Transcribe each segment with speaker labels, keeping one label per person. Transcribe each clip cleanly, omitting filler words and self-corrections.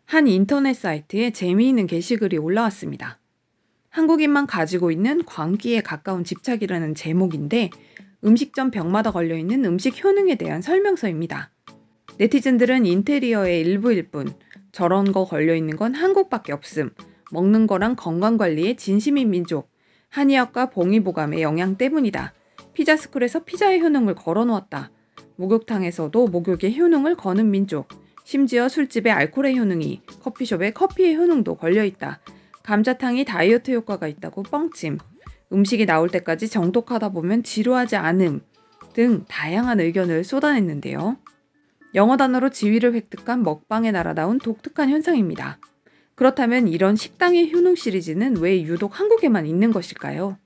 Speaker 1: 한 인터넷 사이트에 재미있는 게시글이 올라왔습니다. 한국인만 가지고 있는 광기에 가까운 집착이라는 제목인데 음식점 벽마다 걸려있는 음식 효능에 대한 설명서입니다. 네티즌들은 인테리어의 일부일 뿐, 저런 거 걸려있는 건 한국밖에 없음, 먹는 거랑 건강관리에 진심인 민족, 한의학과 봉이보감의 영향 때문이다. 피자스쿨에서 피자의 효능을 걸어놓았다. 목욕탕에서도 목욕의 효능을 거는 민족, 심지어 술집에 알코올의 효능이, 커피숍에 커피의 효능도 걸려있다. 감자탕이 다이어트 효과가 있다고 뻥침, 음식이 나올 때까지 정독하다 보면 지루하지 않음 등 다양한 의견을 쏟아냈는데요. 영어 단어로 지위를 획득한 먹방에 날아다운 독특한 현상입니다. 그렇다면 이런 식당의 효능 시리즈는 왜 유독 한국에만 있는 것일까요?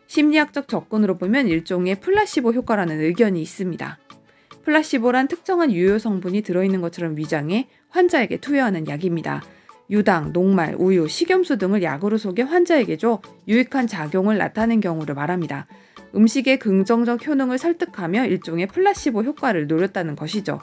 Speaker 1: 심리학적 접근으로 보면 일종의 플라시보 효과라는 의견이 있습니다. 플라시보란 특정한 유효 성분이 들어있는 것처럼 위장해 환자에게 투여하는 약입니다. 유당, 녹말, 우유, 식염수 등을 약으로 속여 환자에게 줘 유익한 작용을 나타낸 경우를 말합니다. 음식의 긍정적 효능을 설득하며 일종의 플라시보 효과를 노렸다는 것이죠.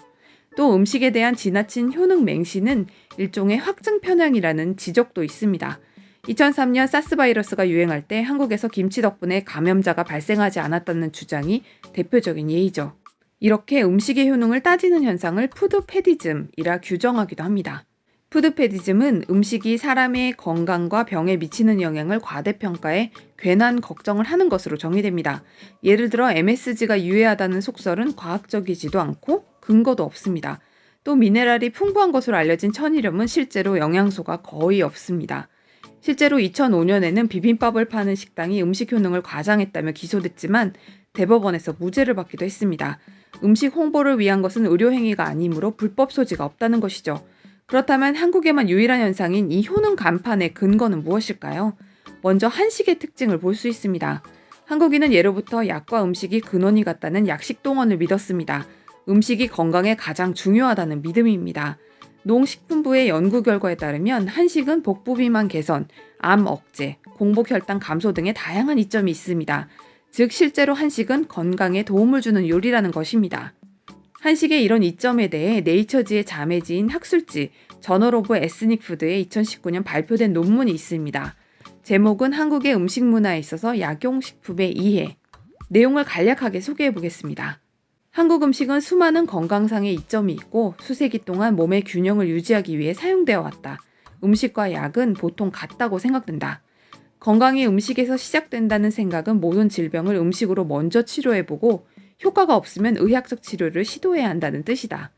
Speaker 1: 또 음식에 대한 지나친 효능 맹신은 일종의 확증 편향이라는 지적도 있습니다. 2003년 사스 바이러스가 유행할 때 한국에서 김치 덕분에 감염자가 발생하지 않았다는 주장이 대표적인 예이죠. 이렇게 음식의 효능을 따지는 현상을 푸드패디즘이라 규정하기도 합니다. 푸드패디즘은 음식이 사람의 건강과 병에 미치는 영향을 과대평가해 괜한 걱정을 하는 것으로 정의됩니다. 예를 들어 MSG가 유해하다는 속설은 과학적이지도 않고 근거도 없습니다. 또 미네랄이 풍부한 것으로 알려진 천일염은 실제로 영양소가 거의 없습니다. 실제로 2005년에는 비빔밥을 파는 식당이 음식 효능을 과장했다며 기소됐지만 대법원에서 무죄를 받기도 했습니다. 음식 홍보를 위한 것은 의료행위가 아니므로 불법 소지가 없다는 것이죠. 그렇다면 한국에만 유일한 현상인 이 효능 간판의 근거는 무엇일까요? 먼저 한식의 특징을 볼 수 있습니다. 한국인은 예로부터 약과 음식이 근원이 같다는 약식동원을 믿었습니다. 음식이 건강에 가장 중요하다는 믿음입니다. 농식품부의 연구 결과에 따르면 한식은 복부 비만 개선, 암 억제, 공복혈당 감소 등의 다양한 이점이 있습니다. 즉 실제로 한식은 건강에 도움을 주는 요리라는 것입니다. 한식의 이런 이점에 대해 네이처지의 자매지인 학술지 저널 오브 에스닉 푸드에 2019년 발표된 논문이 있습니다. 제목은 한국의 음식 문화에 있어서 약용식품의 이해. 내용을 간략하게 소개해 보겠습니다. 한국 음식은 수많은 건강상의 이점이 있고 수세기 동안 몸의 균형을 유지하기 위해 사용되어 왔다. 음식과 약은 보통 같다고 생각된다. 건강이 음식에서 시작된다는 생각은 모든 질병을 음식으로 먼저 치료해보고 효과가 없으면 의학적 치료를 시도해야 한다는 뜻이다.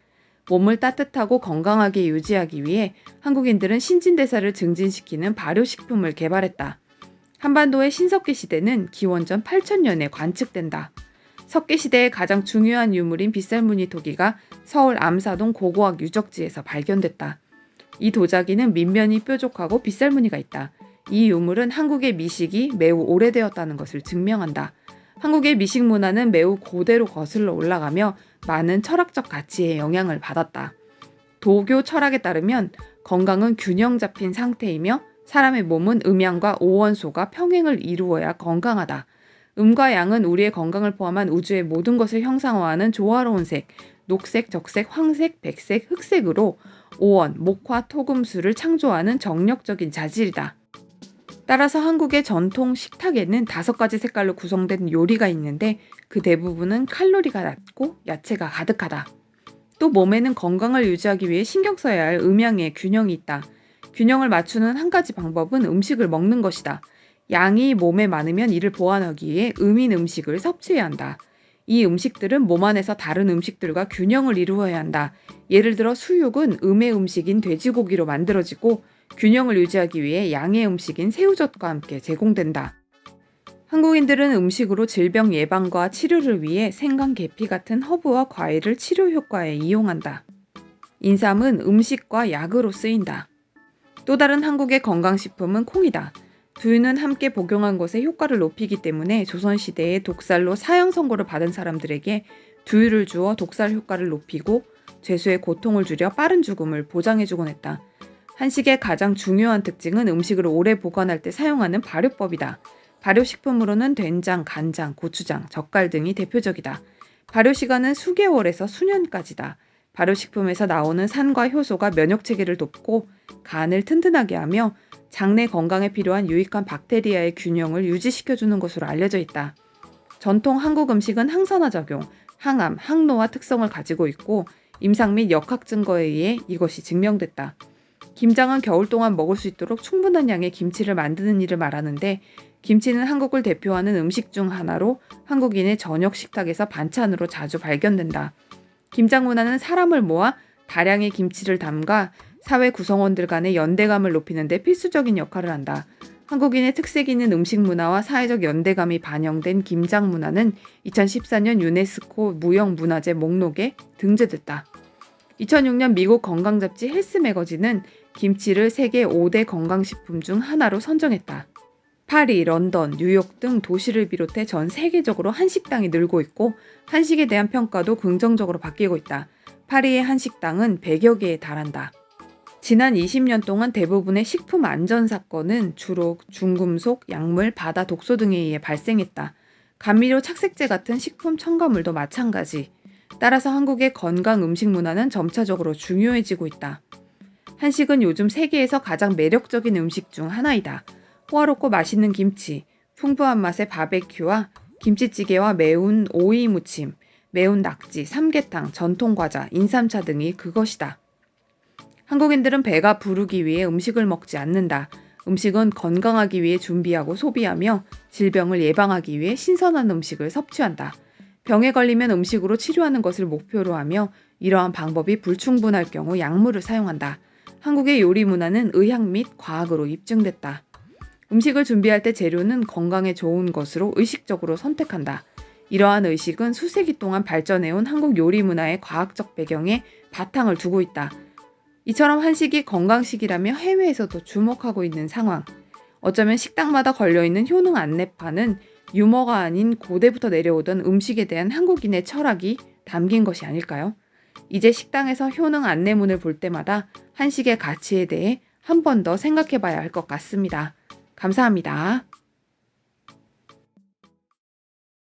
Speaker 1: 몸을 따뜻하고 건강하게 유지하기 위해 한국인들은 신진대사를 증진시키는 발효식품을 개발했다. 한반도의 신석기 시대는 기원전 8000년에 관측된다. 석기시대의 가장 중요한 유물인 빗살무늬 토기가 서울 암사동 고고학 유적지에서 발견됐다. 이 도자기는 밑면이 뾰족하고 빗살무늬가 있다. 이 유물은 한국의 미식이 매우 오래되었다는 것을 증명한다. 한국의 미식 문화는 매우 고대로 거슬러 올라가며 많은 철학적 가치의 영향을 받았다. 도교 철학에 따르면 건강은 균형 잡힌 상태이며 사람의 몸은 음양과 오원소가 평행을 이루어야 건강하다. 음과 양은 우리의 건강을 포함한 우주의 모든 것을 형상화하는 조화로운 색, 녹색, 적색, 황색, 백색, 흑색으로 오원, 목화, 토금수를 창조하는 정력적인 자질이다. 따라서 한국의 전통 식탁에는 5가지 색깔로 구성된 요리가 있는데 그 대부분은 칼로리가 낮고 야채가 가득하다. 또 몸에는 건강을 유지하기 위해 신경 써야 할 음양의 균형이 있다. 균형을 맞추는 한 가지 방법은 음식을 먹는 것이다. 양이 몸에 많으면 이를 보완하기 위해 음인 음식을 섭취해야 한다. 이 음식들은 몸 안에서 다른 음식들과 균형을 이루어야 한다. 예를 들어 수육은 음의 음식인 돼지고기로 만들어지고 균형을 유지하기 위해 양의 음식인 새우젓과 함께 제공된다. 한국인들은 음식으로 질병 예방과 치료를 위해 생강, 계피 같은 허브와 과일을 치료 효과에 이용한다. 인삼은 음식과 약으로 쓰인다. 또 다른 한국의 건강식품은 콩이다. 두유는 함께 복용한 것에 효과를 높이기 때문에 조선시대에 독살로 사형 선고를 받은 사람들에게 두유를 주어 독살 효과를 높이고 죄수의 고통을 줄여 빠른 죽음을 보장해주곤 했다. 한식의 가장 중요한 특징은 음식을 오래 보관할 때 사용하는 발효법이다. 발효식품으로는 된장, 간장, 고추장, 젓갈 등이 대표적이다. 발효시간은 수개월에서 수년까지다. 발효식품에서 나오는 산과 효소가 면역체계를 돕고 간을 튼튼하게 하며 장내 건강에 필요한 유익한 박테리아의 균형을 유지시켜주는 것으로 알려져 있다. 전통 한국 음식은 항산화 작용, 항암, 항노화 특성을 가지고 있고 임상 및 역학 증거에 의해 이것이 증명됐다. 김장은 겨울 동안 먹을 수 있도록 충분한 양의 김치를 만드는 일을 말하는데, 김치는 한국을 대표하는 음식 중 하나로 한국인의 저녁 식탁에서 반찬으로 자주 발견된다. 김장 문화는 사람을 모아 다량의 김치를 담가 사회 구성원들 간의 연대감을 높이는 데 필수적인 역할을 한다. 한국인의 특색 있는 음식 문화와 사회적 연대감이 반영된 김장 문화는 2014년 유네스코 무형문화재 목록에 등재됐다. 2006년 미국 건강잡지 헬스 매거진은 김치를 세계 5대 건강식품 중 하나로 선정했다. 파리, 런던, 뉴욕 등 도시를 비롯해 전 세계적으로 한식당이 늘고 있고 한식에 대한 평가도 긍정적으로 바뀌고 있다. 파리의 한식당은 100여 개에 달한다. 지난 20년 동안 대부분의 식품 안전 사건은 주로 중금속, 약물, 바다 독소 등에 의해 발생했다. 감미료 착색제 같은 식품 첨가물도 마찬가지. 따라서 한국의 건강 음식 문화는 점차적으로 중요해지고 있다. 한식은 요즘 세계에서 가장 매력적인 음식 중 하나이다. 호화롭고 맛있는 김치, 풍부한 맛의 바베큐와 김치찌개와 매운 오이 무침, 매운 낙지, 삼계탕, 전통과자, 인삼차 등이 그것이다. 한국인들은 배가 부르기 위해 음식을 먹지 않는다. 음식은 건강하기 위해 준비하고 소비하며 질병을 예방하기 위해 신선한 음식을 섭취한다. 병에 걸리면 음식으로 치료하는 것을 목표로 하며 이러한 방법이 불충분할 경우 약물을 사용한다. 한국의 요리 문화는 의학 및 과학으로 입증됐다. 음식을 준비할 때 재료는 건강에 좋은 것으로 의식적으로 선택한다. 이러한 의식은 수세기 동안 발전해온 한국 요리 문화의 과학적 배경에 바탕을 두고 있다. 이처럼 한식이 건강식이라며 해외에서도 주목하고 있는 상황. 어쩌면 식당마다 걸려있는 효능 안내판은 유머가 아닌 고대부터 내려오던 음식에 대한 한국인의 철학이 담긴 것이 아닐까요? 이제 식당에서 효능 안내문을 볼 때마다 한식의 가치에 대해 한 번 더 생각해 봐야 할 것 같습니다. 감사합니다.